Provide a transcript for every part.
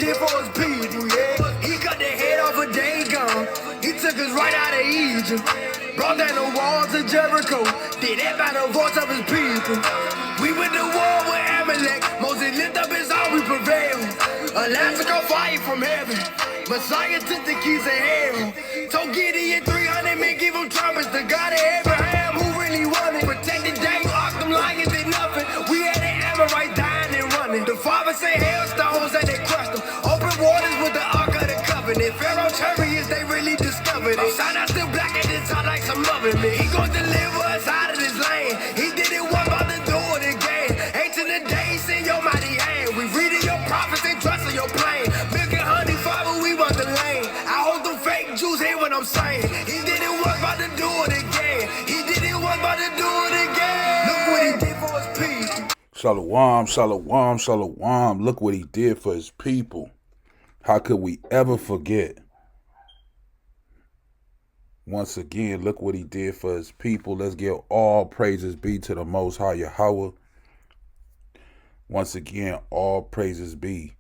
did for his people, yeah. He cut the head off a Dagon. He took us right out of Egypt. Brought down the walls of Jericho. Did that by the voice of his people. We went to war with Amalek. Moses lift up his arm, we prevailed. Elastic fire from heaven. Messiah took the keys of hell. Told Gideon 300 men, give him trumpets. The God of Abraham, who really wanted. Protected Daniel, off them lions did nothing. We had the Amorites dying and running. The father said hailstones and they crushed them. Open waters with the Ark of the Covenant. Pharaoh chariots, they really discovered it. Shine out still black at this time like some oven. He gon' deliver us out of this land. He did it one about to do it again. Ancient of days in your mighty hand. We reading your prophets and trust in your plan. Milk and honey, Father, we want the lane. I hope them fake Jews hear what I'm saying. He did it one about to do it again. He did it one about to do it again. Look what he did for his people. Shalawam, shalawam, shalawam. Look what he did for his people. How could we ever forget? Once again, look what he did for his people. Let's give all praises be to the Most High Yahweh. Once again, all praises be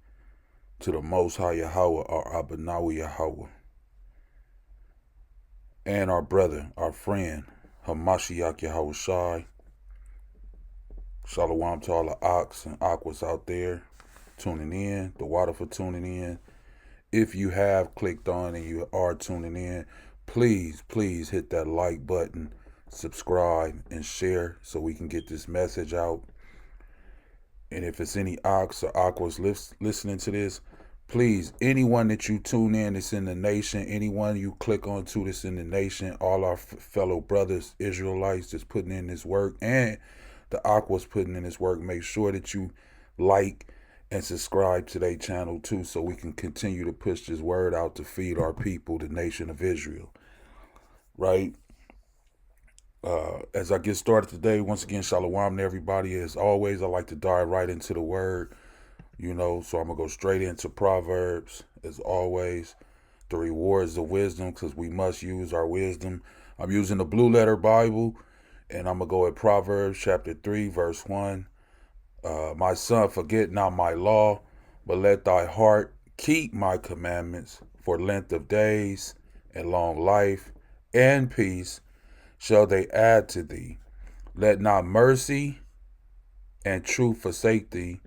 to the Most High Yahweh, our Abanawi Yahweh. And our brother, our friend, Hamashiach Yahweh Shai. Shalawam to all the Ahchyams and Ahchwaths out there tuning in. The water for tuning in. If you have clicked on and you are tuning in, please hit that like button, subscribe, and share so we can get this message out. And if it's any Ahchyams or Ahchwaths listening to this, please, anyone that you tune in that's in the nation, anyone you click on to that's in the nation, all our fellow brothers, Israelites that's putting in this work, and the Ahchwaths putting in this work, make sure that you like and subscribe to their channel too, so we can continue to push this word out to feed our people, the nation of Israel. Right? As I get started today, once again, shalom to everybody. As always, I like to dive right into the word, so I'm going to go straight into Proverbs. As always, the rewards of wisdom, because we must use our wisdom. I'm using the Blue Letter Bible, and I'm going to go at Proverbs chapter 3, verse 1. My son, forget not my law, but let thy heart keep my commandments. For length of days and long life and peace shall they add to thee. Let not mercy and truth forsake thee.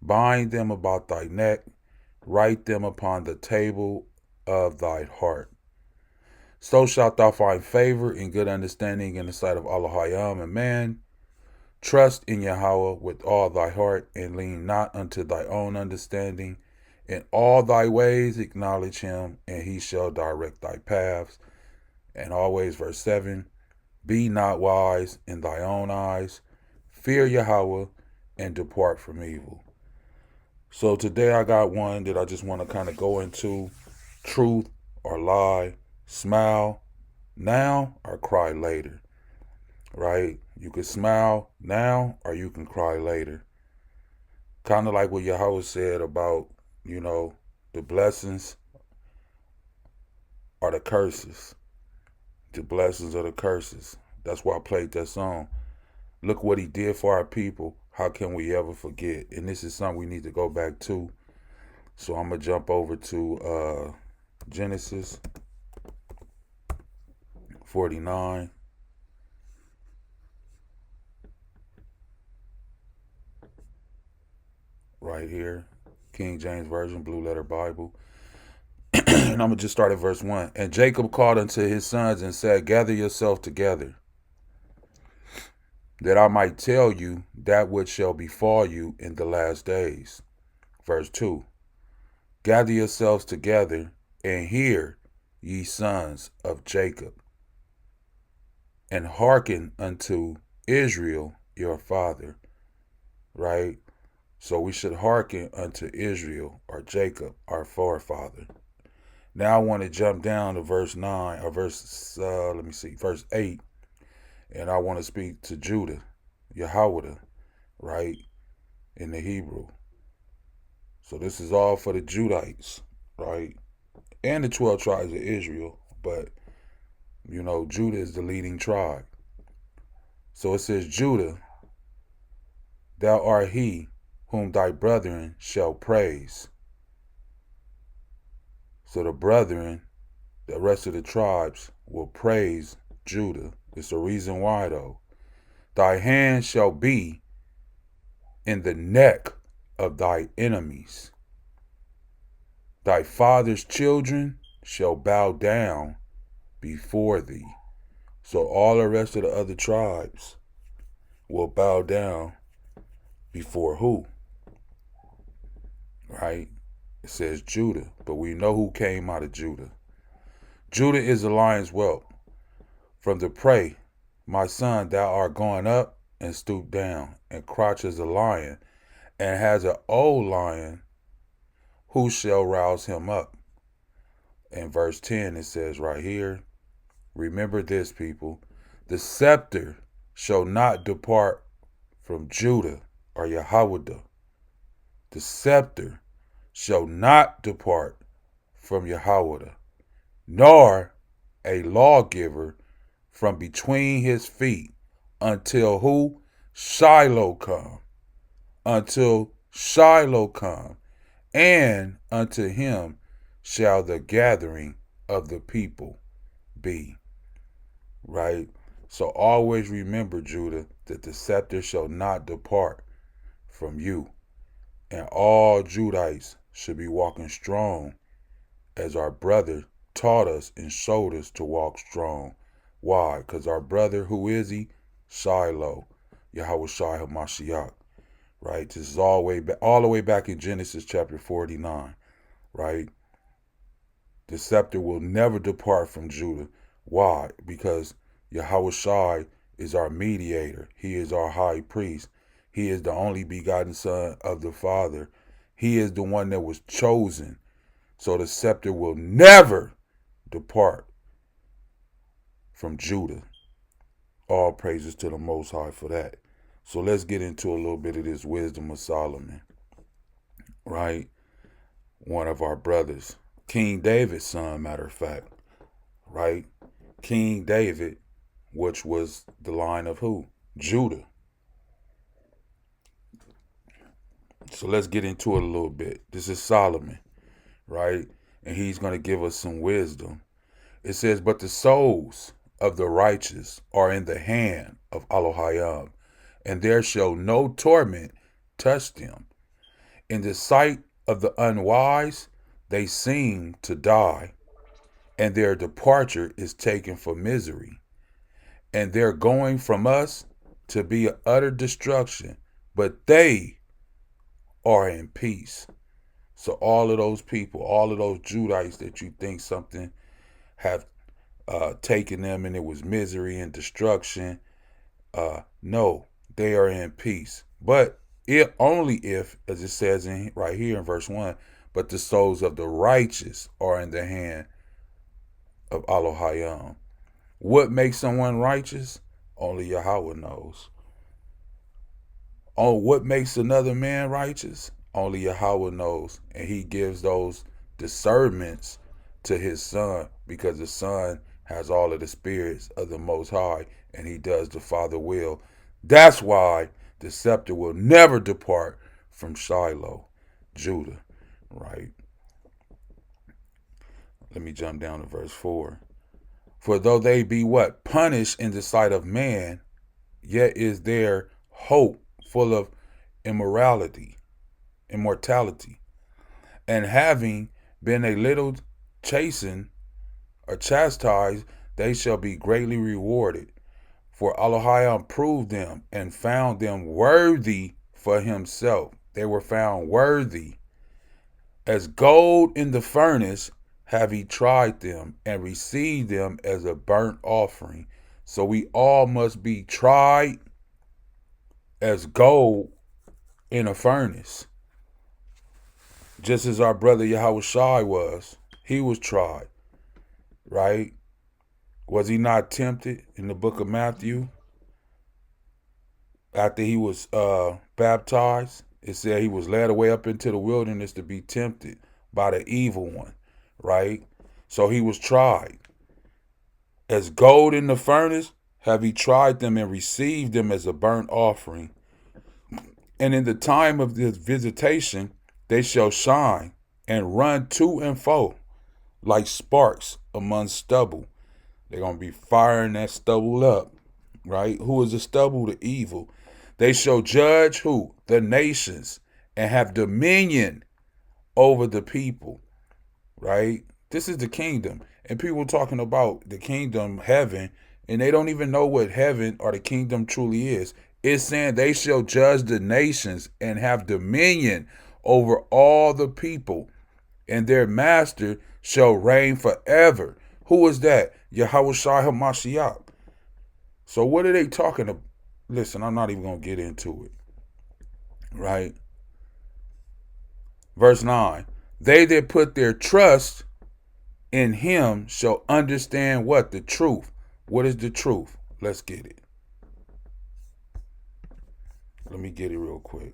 Bind them about thy neck. Write them upon the table of thy heart. So shalt thou find favor and good understanding in the sight of Ahchyam and man. Trust in Yahweh with all thy heart, and lean not unto thy own understanding. In all thy ways acknowledge him, and he shall direct thy paths. And always, verse 7, be not wise in thy own eyes. Fear Yahweh and depart from evil. So today I got one that I just want to kind of go into. Truth or lie, smile now or cry later. Right? You can smile now or you can cry later. Kind of like what Yahweh said about, the blessings are the curses. The blessings are the curses. That's why I played that song. Look what he did for our people. How can we ever forget? And this is something we need to go back to. So I'm going to jump over to Genesis 49. Right here. King James Version, Blue Letter Bible. And I'm going to just start at verse 1. And Jacob called unto his sons and said, gather yourself together, that I might tell you that which shall befall you in the last days. Verse 2. Gather yourselves together, and hear, ye sons of Jacob, and hearken unto Israel your father. Right? So we should hearken unto Israel, or Jacob, our forefather. Now I want to jump down to verse 9, or verse 8. And I want to speak to Judah, YAHAWADAH, right, in the Hebrew. So this is all for the Judites, right, and the 12 tribes of Israel. But, Judah is the leading tribe. So it says, Judah, thou art he whom thy brethren shall praise. So the brethren, the rest of the tribes, will praise Judah. It's the reason why, though. Thy hand shall be in the neck of thy enemies. Thy father's children shall bow down before thee. So all the rest of the other tribes will bow down before who? Right? It says Judah, but we know who came out of Judah. Judah is the lion's whelp. From the prey, my son, thou art gone up and stooped down, and crouch as a lion, and has an old lion, who shall rouse him up? In verse 10, it says right here, remember this, people, the scepter shall not depart from Judah, or YAHAWADAH. The scepter shall not depart from YAHAWADAH, nor a lawgiver from between his feet, until who? Shiloh come. Until Shiloh come, and unto him shall the gathering of the people be. Right? So always remember, Judah, that the scepter shall not depart from you. And all Judites should be walking strong, as our brother taught us and showed us to walk strong. Why? Because our brother, who is he? Shiloh, Yahweh Shai HaMashiach. Right? This is all the way back in Genesis chapter 49. Right? The scepter will never depart from Judah. Why? Because Yahweh Shai is our mediator. He is our high priest. He is the only begotten Son of the Father. He is the one that was chosen. So the scepter will never depart from Judah. All praises to the Most High for that. So let's get into a little bit of this wisdom of Solomon. Right? One of our brothers. King David's son, matter of fact. Right? King David, which was the line of who? Judah. So let's get into it a little bit. This is Solomon, right? And he's going to give us some wisdom. It says, but the souls of the righteous are in the hand of Ahchyam, and there shall no torment touch them. In the sight of the unwise, they seem to die, and their departure is taken for misery, and their going from us to be an utter destruction, but they are in peace. So all of those people, all of those Judites that you think something have taken them and it was misery and destruction, no, they are in peace. But only if, as it says right here in verse 1, but the souls of the righteous are in the hand of Ahchyam. What makes someone righteous? Only Yahweh knows. Oh, what makes another man righteous? Only Yahweh knows. And he gives those discernments to his son, because the son has all of the spirits of the Most High, and he does the Father will. That's why the scepter will never depart from Shiloh, Judah, right? Let me jump down to verse 4. For though they be what? Punished in the sight of man, yet is their hope full of immortality. And having been a little chastened or chastised, they shall be greatly rewarded. For Ahchyam proved them and found them worthy for himself. They were found worthy. As gold in the furnace have he tried them, and received them as a burnt offering. So we all must be tried as gold in a furnace. Just as our brother Yahweh Shai was. He was tried. Right? Was he not tempted in the book of Matthew? After he was baptized, it said he was led away up into the wilderness to be tempted by the evil one. Right? So he was tried. As gold in the furnace, have he tried them and received them as a burnt offering. And in the time of this visitation, they shall shine and run to and fro. like sparks among stubble. They're going to be firing that stubble up, right? Who is the stubble? The evil. They shall judge who? The nations, and have dominion over the people, right? This is the kingdom. And people talking about the kingdom, heaven, and they don't even know what heaven or the kingdom truly is. It's saying they shall judge the nations and have dominion over all the people, and their master shall reign forever. Who is that? Yahawadah HaMashiach. So what are they talking about? Listen, I'm not even going to get into it, right? Verse 9. They that put their trust in him shall understand what? The truth. What is the truth? Let's get it. Let me get it real quick.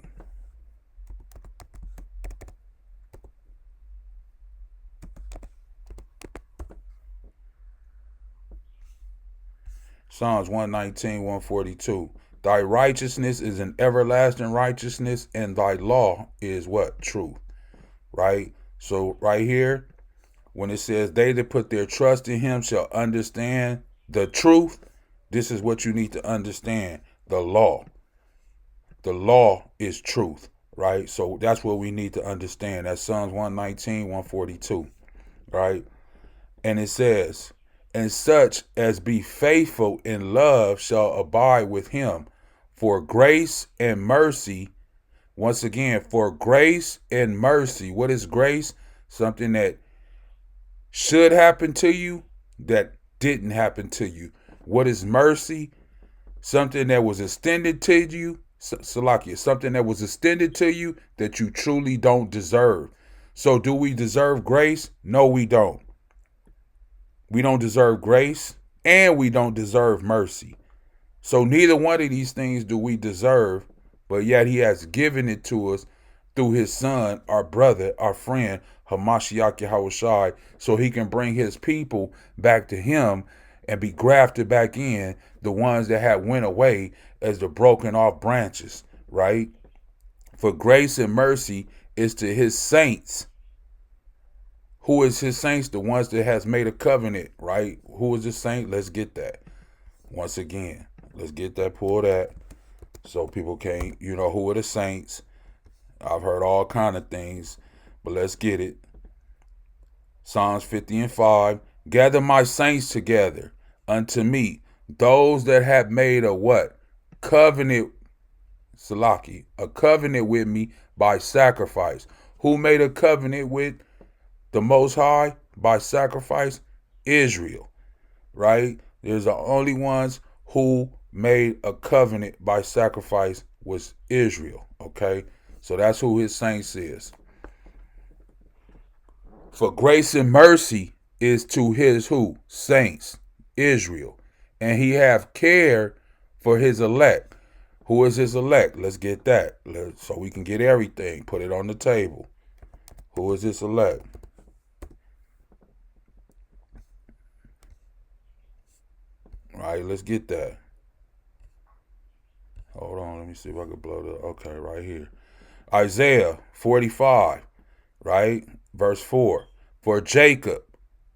Psalms 119, 142. Thy righteousness is an everlasting righteousness, and thy law is what? Truth. Right? So right here, when it says they that put their trust in him shall understand the truth, this is what you need to understand. The law. The law is truth, right? So that's what we need to understand. That's Psalms 119, 142, right? And it says, and such as be faithful in love shall abide with him. For grace and mercy, once again, for grace and mercy. What is grace? Something that should happen to you that didn't happen to you. What is mercy? Something that was extended to you, Salakia, something that was extended to you that you truly don't deserve. So do we deserve grace? No, we don't. We don't deserve grace, and we don't deserve mercy. So neither one of these things do we deserve, but yet he has given it to us through his son, our brother, our friend, Hamashiach Yahawashi, so he can bring his people back to him and be grafted back in, the ones that had went away as the broken off branches, right? For grace and mercy is to his saints. Who is his saints? The ones that has made a covenant, right? Who is the saint? Let's get that. Once again, let's get that, pull that, so people can't, who are the saints? I've heard all kind of things, but let's get it. Psalms 50 and 5. Gather my saints together unto me, those that have made a what? Covenant, Salaki, a covenant with me by sacrifice. Who made a covenant with the Most High by sacrifice? Israel, right? There's the only ones who made a covenant by sacrifice was Israel, okay? So that's who his saints is. For grace and mercy is to his who? Saints, Israel. And he have care for his elect. Who is his elect? Let's get that. So we can get everything. Put it on the table. Who is his elect? Right, let's get that. Hold on, let me see if I can blow that. Okay, right here. Isaiah 45, right? Verse 4. For Jacob,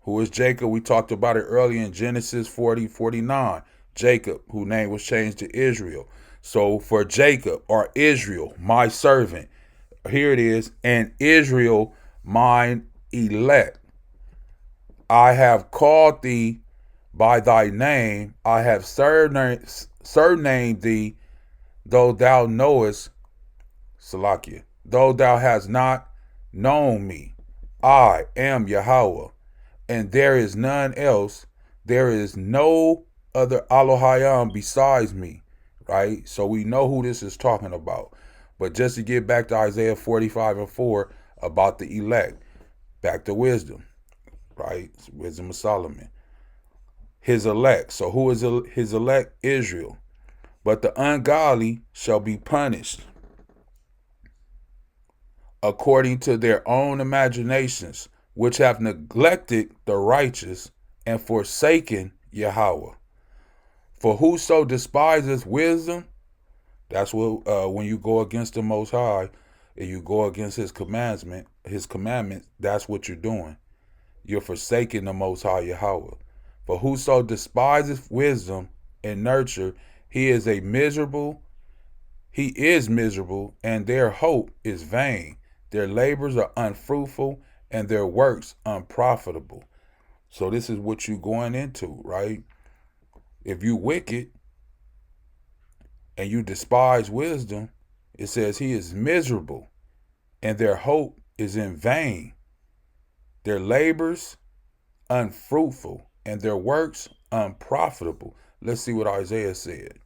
who is Jacob? We talked about it earlier in Genesis 40:49. Jacob, whose name was changed to Israel. So for Jacob, or Israel, my servant. Here it is. And Israel, mine elect. I have called thee by thy name. I have surnamed thee, though thou knowest, Salakia, though thou hast not known me. I am Yahweh, and there is none else. There is no other Elohim besides me, right? So we know who this is talking about. But just to get back to Isaiah 45 and 4 about the elect, back to wisdom, right? Wisdom of Solomon. His elect. So who is his elect? Israel. But the ungodly shall be punished according to their own imaginations, which have neglected the righteous and forsaken Yahweh. For whoso despises wisdom, that's what when you go against the Most High and you go against his commandments, that's what you're doing. you're forsaking the Most High Yahweh. For whoso despises wisdom and nurture, he is miserable, and their hope is vain. Their labors are unfruitful, and their works unprofitable. So this is what you're going into, right? If you wicked and you despise wisdom, it says he is miserable, and their hope is in vain. Their labors unfruitful, and their works unprofitable. Let's see what Isaiah said.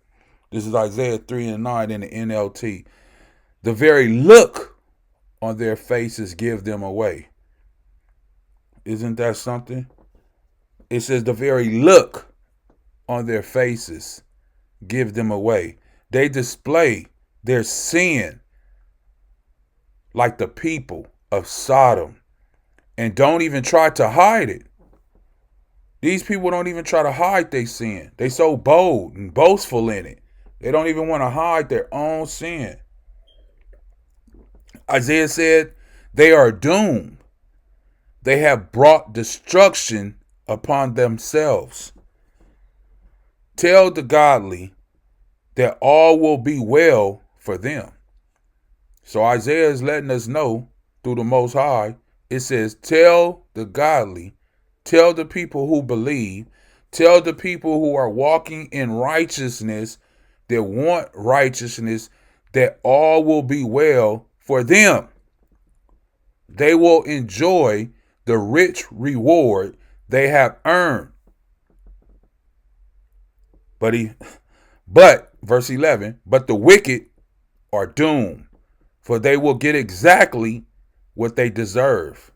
This is Isaiah 3:9 in the NLT. The very look on their faces give them away. Isn't that something? It says the very look on their faces give them away. They display their sin like the people of Sodom and don't even try to hide it. These people don't even try to hide their sin. They so bold and boastful in it. They don't even want to hide their own sin. Isaiah said they are doomed. They have brought destruction upon themselves. Tell the godly that all will be well for them. So Isaiah is letting us know through the Most High. It says, tell the godly, tell the people who believe, tell the people who are walking in righteousness, that want righteousness, that all will be well for them. They will enjoy the rich reward they have earned. But verse 11, but the wicked are doomed, for they will get exactly what they deserve.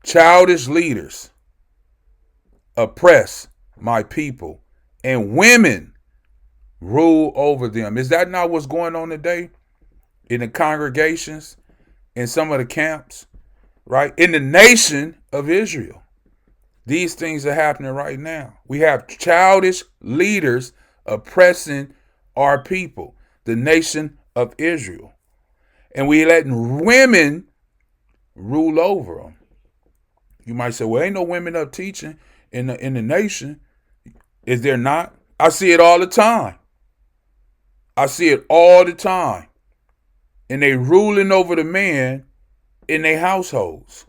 Childish leaders oppress my people, and women rule over them. Is that not what's going on today in the congregations, in some of the camps, right? In the nation of Israel. These things are happening right now. We have childish leaders oppressing our people, the nation of Israel. And we letting women rule over them. You might say, well, ain't no women up teaching in the nation. Is there not? I see it all the time. I see it all the time. And they ruling over the man in their households.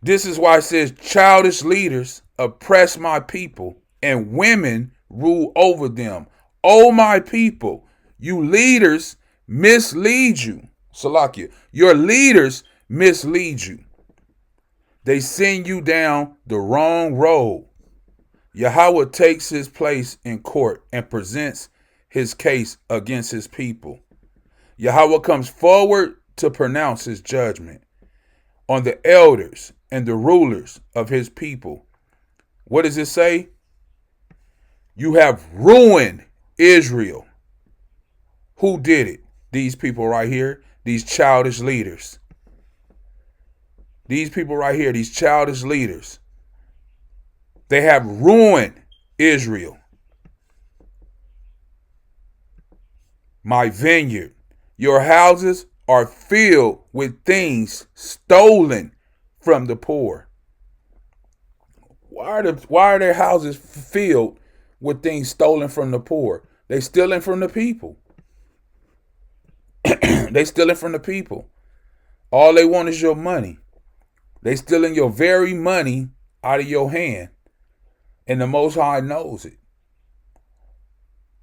This is why it says childish leaders oppress my people and women rule over them. Oh, my people, you leaders mislead you. Salakia, your leaders mislead you. They send you down the wrong road. Yahweh takes his place in court and presents his case against his people. Yahweh comes forward to pronounce his judgment on the elders and the rulers of his people. What does it say? You have ruined Israel. Who did it? These people right here, these childish leaders. These people right here, these childish leaders. They have ruined Israel. My vineyard. Your houses are filled with things stolen from the poor. Why are their houses filled with things stolen from the poor? They stealing from the people. They stealing from the people. All they want is your money. They stealing your very money out of your hand. And the Most High knows it.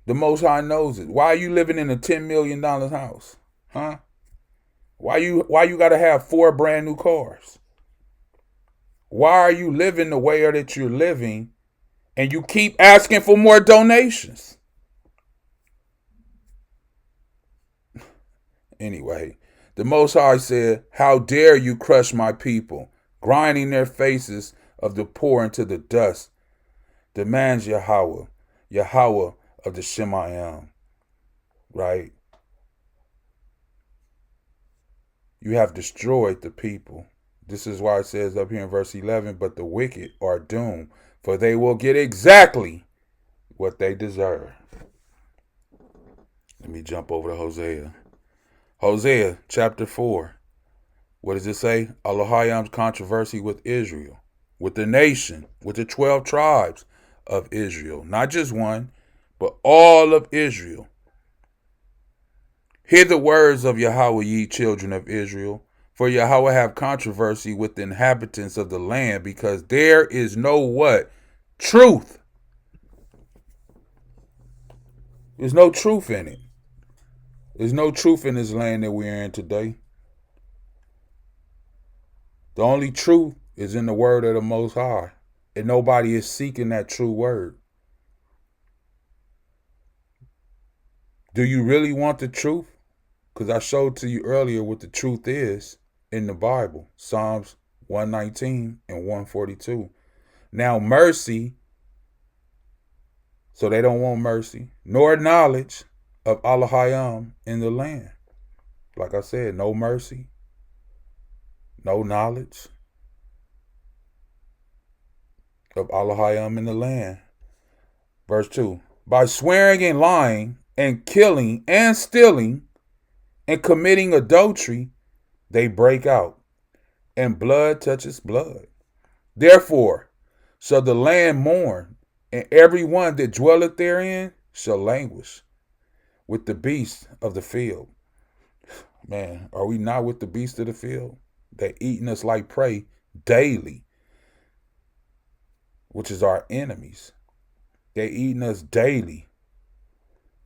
The Most High knows it. Why are you living in a $10 million house? Huh? Why you got to have 4 brand new cars? Why are you living the way that you're living and you keep asking for more donations? Anyway, the Most High said, how dare you crush my people, grinding their faces of the poor into the dust, demands Yahweh of the Shemayim, right? You have destroyed the people. This is why it says up here in verse 11, but the wicked are doomed, for they will get exactly what they deserve. Let me jump over to Hosea. Hosea chapter 4. What does it say? Elohim's controversy with Israel, with the nation, with the 12 tribes of Israel. Not just one, but all of Israel. Hear the words of Yahweh, ye children of Israel. For Yahweh have controversy with the inhabitants of the land, because there is no what? Truth. There's no truth in it. There's no truth in this land that we're in today. The only truth is in the word of the Most High. And nobody is seeking that true word. Do you really want the truth? Because I showed to you earlier what the truth is in the Bible. Psalms 119 and 142. Now mercy, so they don't want mercy, nor knowledge of Elohim in the land. Like I said, no mercy, no knowledge of Elohim in the land. Verse 2. By swearing and lying and killing and stealing and committing adultery, they break out, and blood touches blood. Therefore shall the land mourn, and every one that dwelleth therein shall languish with the beasts of the field. Man, are we not with the beasts of the field? They're eating us like prey daily, which is our enemies. They're eating us daily.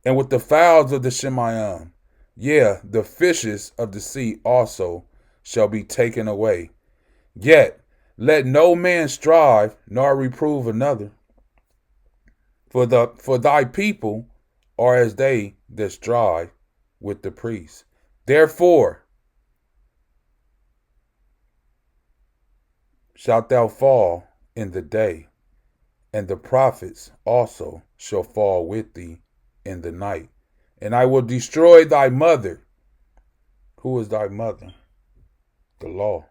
And with the fowls of the Shemayim, yeah, the fishes of the sea also shall be taken away. Yet let no man strive nor reprove another. For thy people are as they that strive with the priests. Therefore shalt thou fall in the day, and the prophets also shall fall with thee in the night. And I will destroy thy mother. Who is thy mother? The law.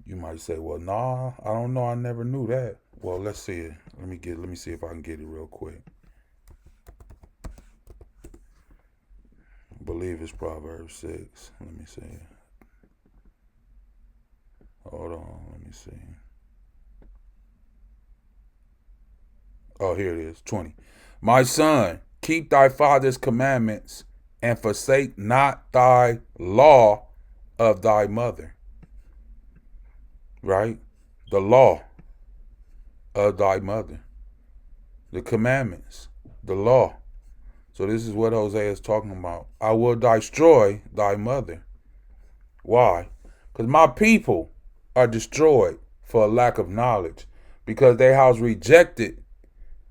You might say, well, nah, I don't know. I never knew that. Well, let's see it. Let me see if I can get it real quick. I believe it's Proverbs 6. Let me see. Hold on. Let me see. Oh, here it is. 20. My son, keep thy father's commandments and forsake not thy law of thy mother. Right? The law of thy mother. The commandments. The law. So this is what Hosea is talking about. I will destroy thy mother. Why? Because my people are destroyed for a lack of knowledge. Because they have rejected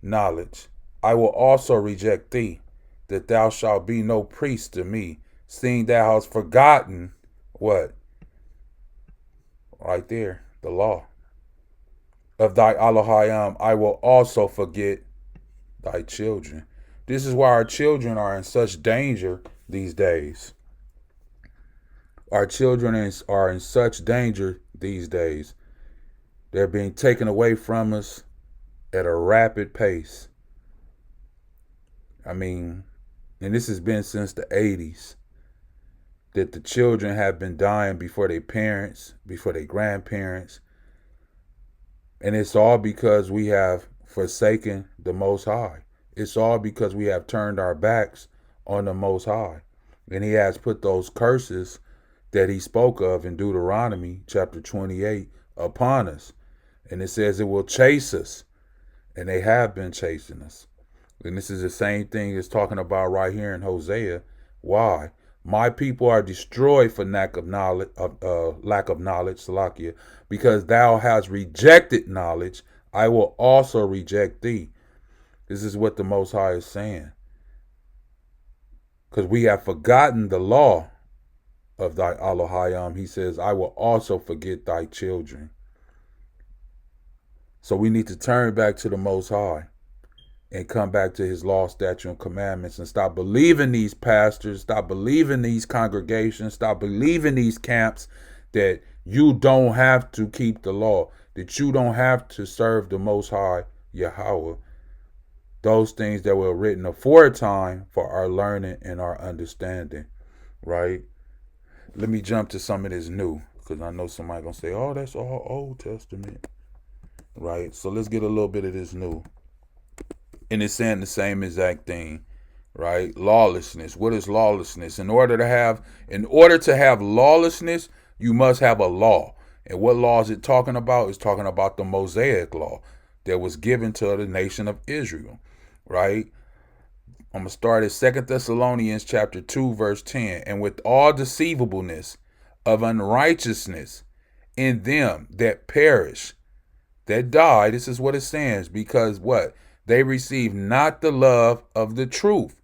knowledge. I will also reject thee, that thou shalt be no priest to me, seeing thou hast forgotten what? Right there, the law of thy Elohim. I will also forget thy children. This is why our children are in such danger these days. Our children are in such danger these days. They're being taken away from us at a rapid pace. I mean, and this has been since the 80s, that the children have been dying before their parents, before their grandparents. And it's all because we have forsaken the Most High. It's all because we have turned our backs on the Most High. And he has put those curses that he spoke of in Deuteronomy chapter 28 upon us. And it says it will chase us. And they have been chasing us. And this is the same thing it's talking about right here in Hosea. Why? My people are destroyed for lack of knowledge, Salakia, because thou hast rejected knowledge. I will also reject thee. This is what the Most High is saying. Because we have forgotten the law of thy Elohim. He says, I will also forget thy children. So we need to turn back to the Most High and come back to his law, statute, and commandments, and stop believing these pastors, stop believing these congregations, stop believing these camps that you don't have to keep the law, that you don't have to serve the Most High Yahweh. Those things that were written aforetime for our learning and our understanding. right? Let me jump to some of this new, because I know somebody gonna say, oh, that's all Old Testament, right? So let's get a little bit of this new. And it's saying the same exact thing, right? Lawlessness. What is lawlessness? In order to have lawlessness, you must have a law. And what law is it talking about? It's talking about the Mosaic law that was given to the nation of Israel, right? I'm going to start at 2 Thessalonians chapter 2, verse 10. And with all deceivableness of unrighteousness in them that perish, that die, this is what it says, because what? They receive not the love of the truth.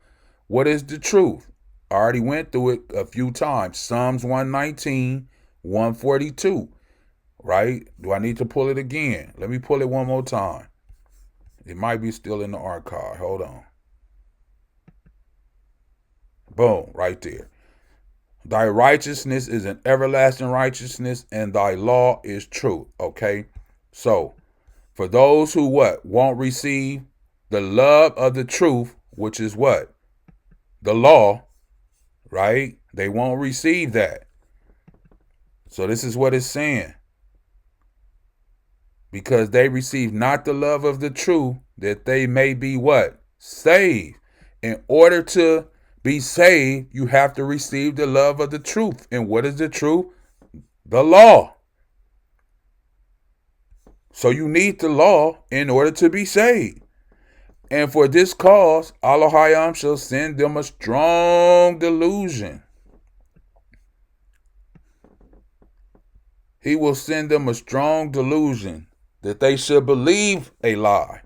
What is the truth? I already went through it a few times. Psalms 119, 142, right? Do I need to pull it again? Let me pull it one more time. It might be still in the archive. Hold on. Boom, right there. Thy righteousness is an everlasting righteousness, and thy law is truth. Okay? So, for those who what? Won't receive the love of the truth, which is what? The law, right? They won't receive that. So this is what it's saying. Because they receive not the love of the truth, that they may be what? Saved. In order to be saved, you have to receive the love of the truth. And what is the truth? The law. So you need the law in order to be saved. And for this cause, Ahchyam shall send them a strong delusion. He will send them a strong delusion that they should believe a lie.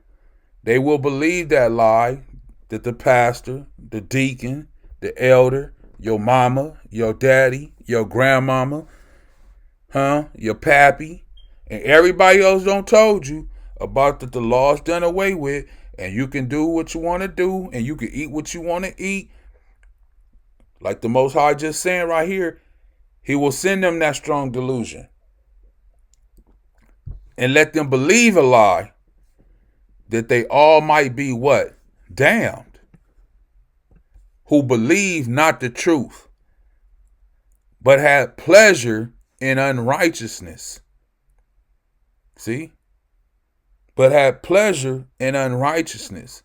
They will believe that lie that the pastor, the deacon, the elder, your mama, your daddy, your grandmama, your pappy, and everybody else don't told you about that the law's done away with, and you can do what you want to do, and you can eat what you want to eat. Like the Most High just saying right here, he will send them that strong delusion and let them believe a lie that they all might be what? Damned. Who believe not the truth, but had pleasure in unrighteousness. See? But had pleasure in unrighteousness.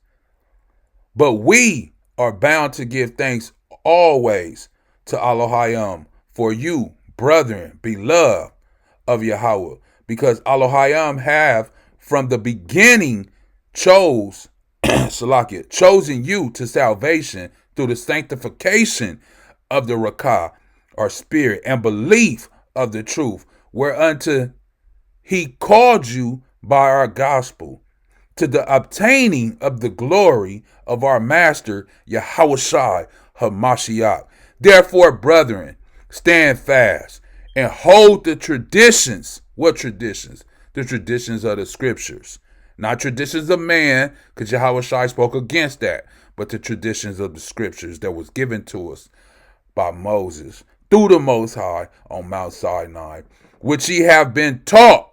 But we are bound to give thanks always to Ahchyam for you, brethren, beloved of Yahweh, because Ahchyam have from the beginning chosen you to salvation through the sanctification of the Rakah, or spirit, and belief of the truth, whereunto he called you by our gospel, to the obtaining of the glory of our Master Yahawadah HaMashiach. Therefore, brethren, stand fast and hold the traditions. What traditions? The traditions of the scriptures. Not traditions of man, because Yahawadah spoke against that, but the traditions of the scriptures that was given to us by Moses through the Most High on Mount Sinai, which ye have been taught,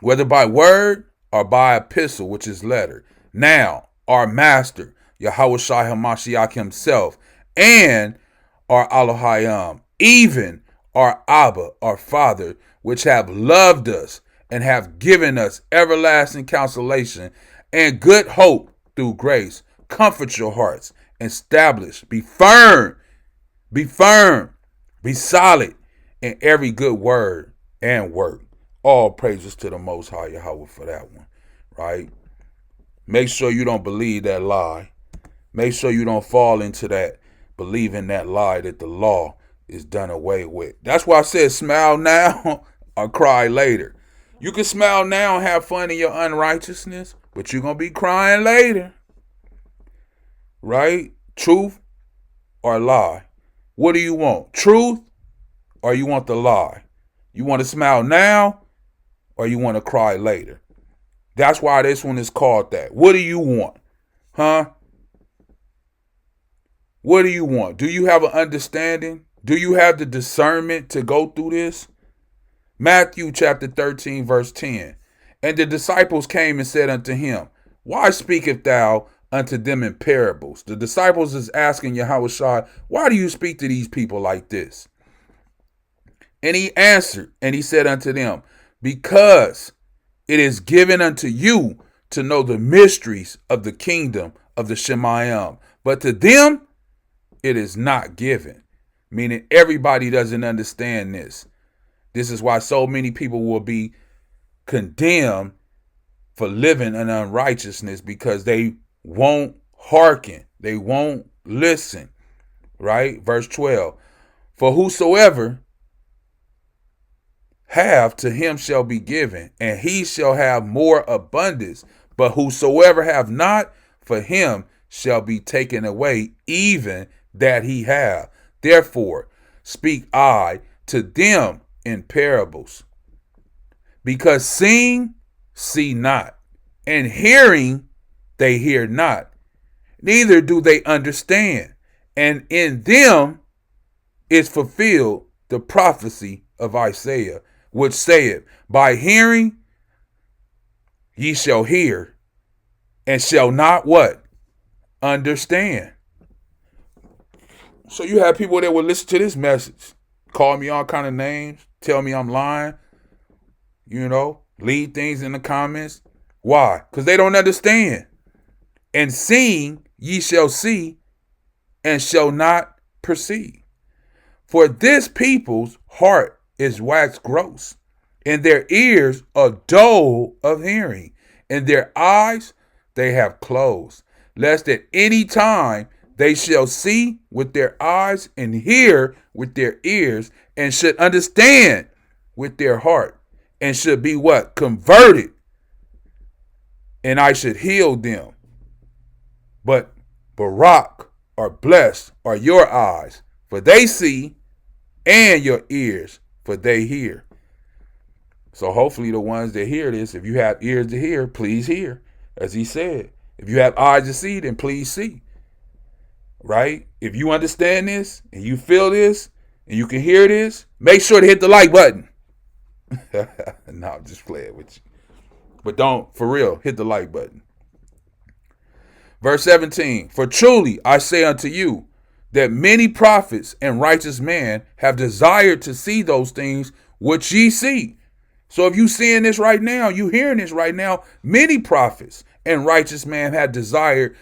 whether by word or by epistle, which is letter. Now, our Master, Yahawadah HaMashiach himself, and our Ahchyam, even our Abba, our Father, which have loved us and have given us everlasting consolation and good hope through grace, comfort your hearts, establish, be firm, be solid in every good word and work. All praises to the Most High Yahweh for that one, right? Make sure you don't believe that lie. Make sure you don't fall into that, believing that lie that the law is done away with. That's why I said smile now or cry later. You can smile now and have fun in your unrighteousness, but you're going to be crying later, right? Truth or lie? What do you want? Truth or you want the lie? You want to smile now or you want to cry later? That's why this one is called that. What do you want? What do you want? Do you have an understanding? Do you have the discernment to go through this? Matthew chapter 13, verse 10. And the disciples came and said unto him, Why speakest thou unto them in parables. The disciples is asking Yahawashi, why do you speak to these people like this? And he answered, and he said unto them, because it is given unto you to know the mysteries of the kingdom of the Shemayim, but to them it is not given. Meaning everybody doesn't understand this. This is why so many people will be condemned for living in unrighteousness, because they won't hearken. They won't listen. Right? Verse 12. For whosoever have, to him shall be given, and he shall have more abundance. But whosoever have not, for him shall be taken away, even that he have. Therefore speak I to them in parables, because seeing see not, and hearing they hear not, neither do they understand. And in them is fulfilled the prophecy of Isaiah, which saith, by hearing ye shall hear, and shall not what? Understand. So you have people that will listen to this message, call me all kind of names, tell me I'm lying, leave things in the comments. Why? Because they don't understand. And seeing ye shall see, and shall not perceive. For this people's heart is waxed gross, and their ears are dull of hearing, and their eyes they have closed, lest at any time they shall see with their eyes, and hear with their ears, and should understand with their heart, and should be what? Converted, and I should heal them. But Barak, or blessed, are your eyes, for they see, and your ears, for they hear. So hopefully the ones that hear this, if you have ears to hear, please hear. As he said, if you have eyes to see, then please see. Right? If you understand this, and you feel this, and you can hear this, make sure to hit the like button. No, I'm just playing with you. But don't, for real, hit the like button. Verse 17, for truly I say unto you, that many prophets and righteous men have desired to see those things which ye see. So if you seeing this right now, you hearing this right now, many prophets and righteous men have desired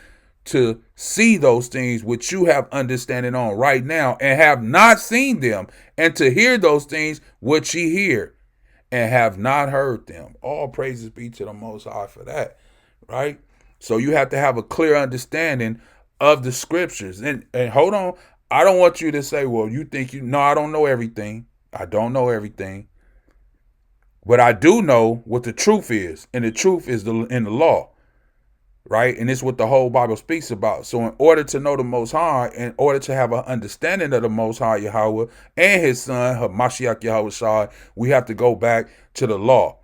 to see those things which you have understanding on right now, and have not seen them, and to hear those things which ye hear, and have not heard them. All praises be to the Most High for that, right? So you have to have a clear understanding of the scriptures. And hold on, I don't want you to say, well, you think I don't know everything. I don't know everything. But I do know what the truth is, and the truth is in the law, right? And it's what the whole Bible speaks about. So in order to know the Most High, in order to have an understanding of the Most High Yahweh and his son, Hamashiach Yahawashi, we have to go back to the law,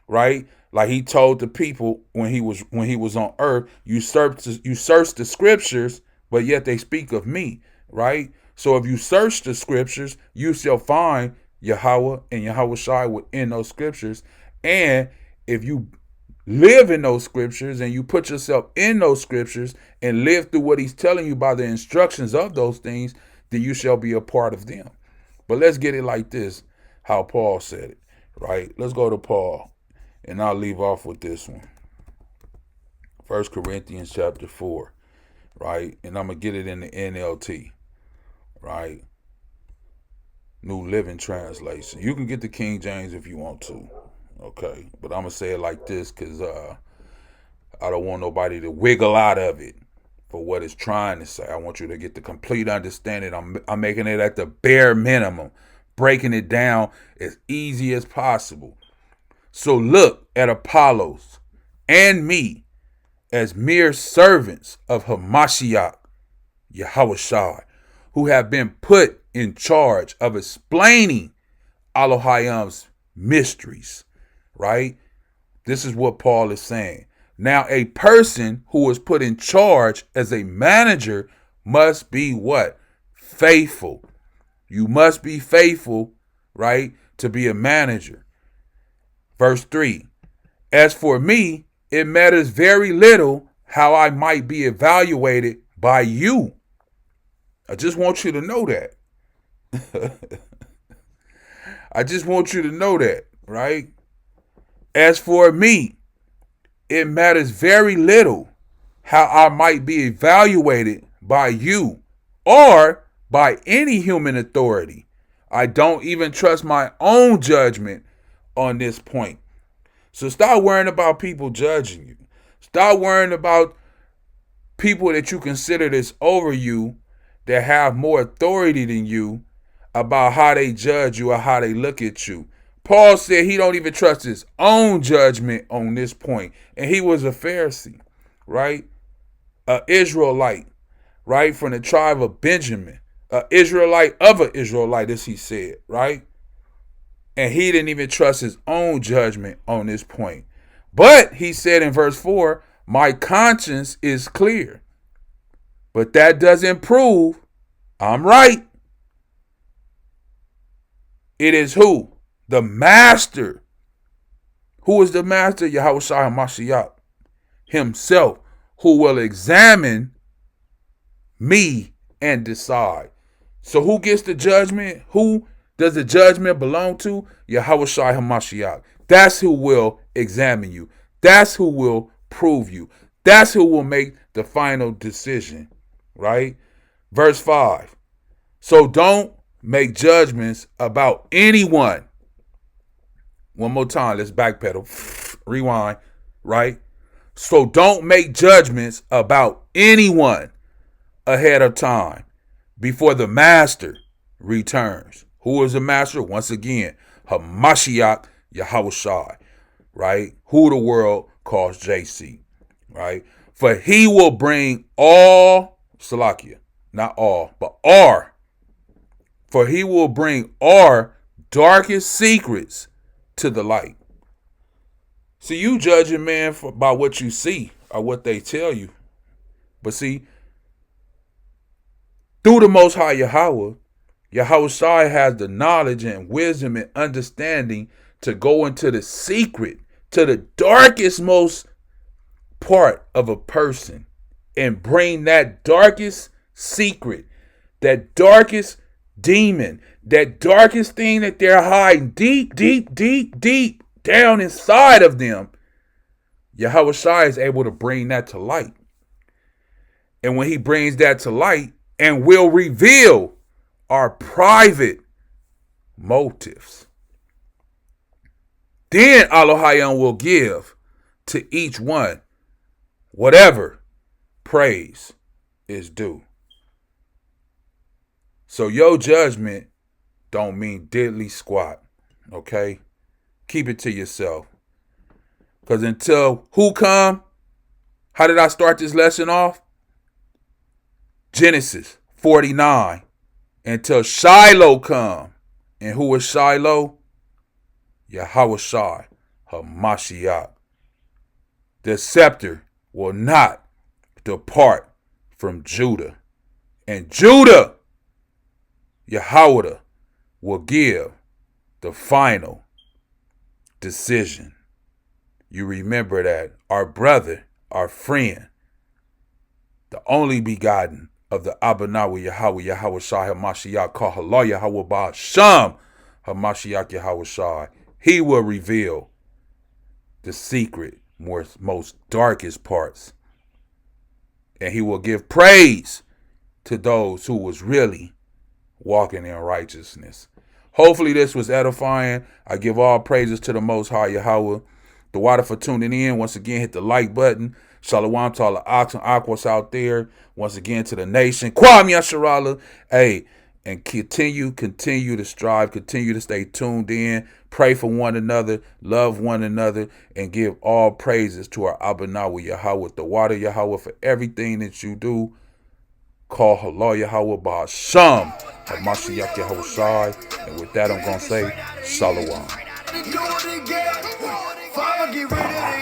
right? Like he told the people when he was on earth, you search the scriptures, but yet they speak of me, right? So if you search the scriptures, you shall find Yahweh and Yahawashi within those scriptures. And if you live in those scriptures and you put yourself in those scriptures and live through what he's telling you by the instructions of those things, then you shall be a part of them. But let's get it like this, how Paul said it, right? Let's go to Paul. And I'll leave off with this one. 1 Corinthians chapter 4, right? And I'm going to get it in the NLT, right? New Living Translation. You can get the King James if you want to, okay? But I'm going to say it like this because I don't want nobody to wiggle out of it for what it's trying to say. I want you to get the complete understanding. I'm making it at the bare minimum, breaking it down as easy as possible. So look at Apollos and me as mere servants of Hamashiach, Yahawashi, who have been put in charge of explaining Elohim's mysteries, right? This is what Paul is saying. Now, a person who is put in charge as a manager must be what? Faithful. You must be faithful, right, to be a manager. Verse 3, as for me, it matters very little how I might be evaluated by you. I just want you to know that. I just want you to know that, right? As for me, it matters very little how I might be evaluated by you or by any human authority. I don't even trust my own judgment on this point. So stop worrying about people judging you. Stop worrying about people that you consider that's over you, that have more authority than you, about how they judge you or how they look at you. Paul said he don't even trust his own judgment on this point. And he was a Pharisee, right? An Israelite, right? From the tribe of Benjamin. An Israelite of an Israelite, as he said, right? And he didn't even trust his own judgment on this point. But he said in verse 4, my conscience is clear. But that doesn't prove I'm right. It is who? The master. Who is the master? Yahawadah HaMashiach himself, who will examine me and decide. So who gets the judgment? Who does the judgment belong to? Yahawadah HaMashiach. That's who will examine you. That's who will prove you. That's who will make the final decision, right? Verse 5. So don't make judgments about anyone. One more time, let's backpedal. Rewind, right? So don't make judgments about anyone ahead of time before the master returns. Who is the master? Once again, Hamashiach Yahawashi, right? Who the world calls JC, right? For he will bring all, Salakia, not all, but our. For he will bring our darkest secrets to the light. See, you judging man by what you see or what they tell you. But see, through the Most High Yahweh, Yahawashi has the knowledge and wisdom and understanding to go into the secret, to the darkest, most part of a person and bring that darkest secret, that darkest demon, that darkest thing that they're hiding deep, deep, deep, deep down inside of them. Yahawashi is able to bring that to light. And when he brings that to light and will reveal our private motives, then Elohim will give to each one whatever praise is due. So your judgment don't mean diddly squat, okay? Keep it to yourself. Because until who come? How did I start this lesson off? Genesis 49. Until Shiloh come. And who is Shiloh? Yahawashi HaMashiach. The scepter will not depart from Judah. And Judah, YAHAWADAH, will give the final decision. You remember that our brother, our friend, the only begotten of the Abanawi Yahweh, Yahawashi HaMashiach, called Halal Yahweh Ba'asham HaMashiach Yahawashi, he will reveal the secret, most darkest parts. And he will give praise to those who was really walking in righteousness. Hopefully this was edifying. I give all praises to the Most High Yahweh. The water for tuning in. Once again, hit the like button. Shalawam to all the Ahchwaths out there. Once again to the nation. Kwam Yasharala. Hey, and continue to strive. Continue to stay tuned in. Pray for one another. Love one another. And give all praises to our Abanawi Yahweh, the water Yahweh, for everything that you do. Call Halal Yahweh Ba'asham HaMashiach Yahawashi. And with that, I'm going to say Shalawam. Father, get rid of